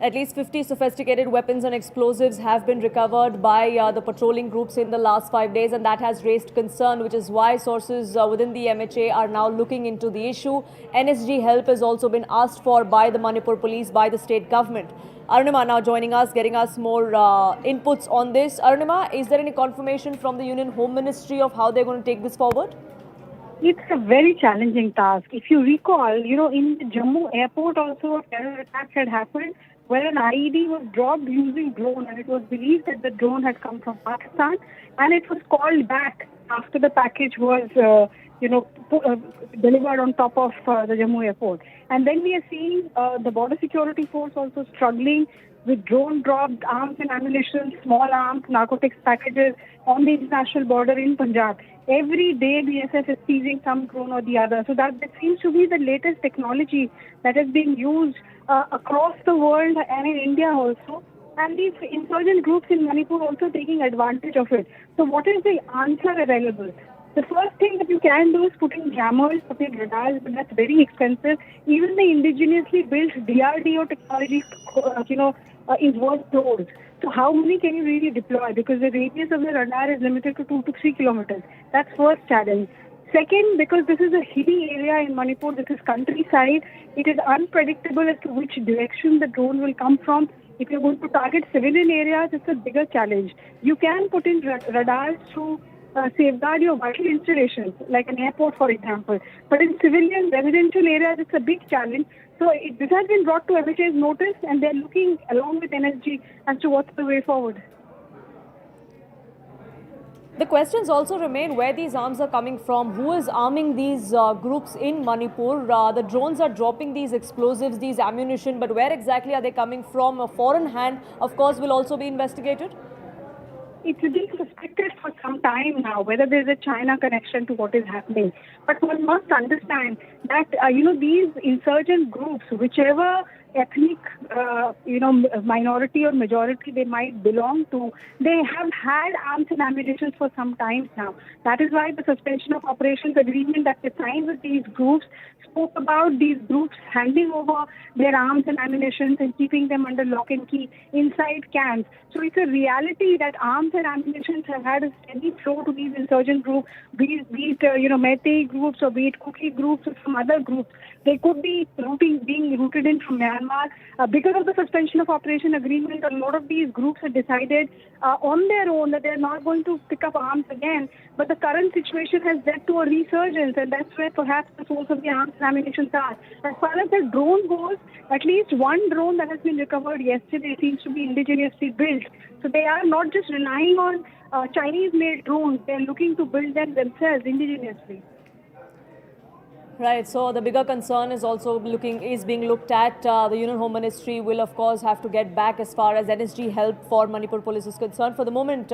At least 50 sophisticated weapons and explosives have been recovered by the patrolling groups in the last 5 days, and that has raised concern, which is why sources within the MHA are now looking into the issue. NSG help has also been asked for by the Manipur Police, by the state government. Arunima now joining us, getting us more inputs on this. Arunima, is there any confirmation from the Union Home Ministry of how they're going to take this forward? It's a very challenging task. If you recall, in the Jammu airport also a terror attack had happened where an IED was dropped using drone, and it was believed that the drone had come from Pakistan, and it was called back after the package was, delivered on top of the Jammu airport. And then we are seeing the border security force also struggling with drone-dropped arms and ammunition, small arms, narcotics packages on the international border in Punjab. Every day, BSF is seizing some drone or the other. So that seems to be the latest technology that is being used across the world and in India also. And these insurgent groups in Manipur also taking advantage of it. So what is the answer available? The first thing that you can do is putting jammers, putting radars, but that's very expensive. Even the indigenously built DRDO technology, is worth crores. So how many can you really deploy? Because the radius of the radar is limited to 2 to 3 kilometers. That's first challenge. Second, because this is a hilly area in Manipur, this is countryside, it is unpredictable as to which direction the drone will come from. If you're going to target civilian areas, it's a bigger challenge. You can put in radars to safeguard your vital installations, like an airport, for example. But in civilian residential areas, it's a big challenge. So this has been brought to MHA's notice, and they're looking along with NSG as to what's the way forward. The questions also remain where these arms are coming from, who is arming these groups in Manipur. The drones are dropping these explosives, these ammunition, but where exactly are they coming from? A foreign hand, of course, will also be investigated. It's been suspected for some time now whether there's a China connection to what is happening. But one must understand that, these insurgent groups, whichever ethnic, minority or majority they might belong to, they have had arms and ammunition for some time now. That is why the suspension of operations agreement that they signed with these groups spoke about these groups handing over their arms and ammunition and keeping them under lock and key inside camps. So it's a reality that arms and ammunition have had a steady flow to these insurgent groups, be it Meitei groups or be it Kuki groups or some other groups. They could be being rooted in from Myanmar. Because of the suspension of operation agreement, a lot of these groups have decided on their own that they're not going to pick up arms again. But the current situation has led to a resurgence, and that's where perhaps the source of the arms and ammunition are. As far as the drone goes, at least one drone that has been recovered yesterday seems to be indigenously built. So they are not just relying on Chinese-made drones; they're looking to build them themselves indigenously. Right. So the bigger concern is also being looked at. The Union Home Ministry will, of course, have to get back as far as NSG help for Manipur Police is concerned. For the moment.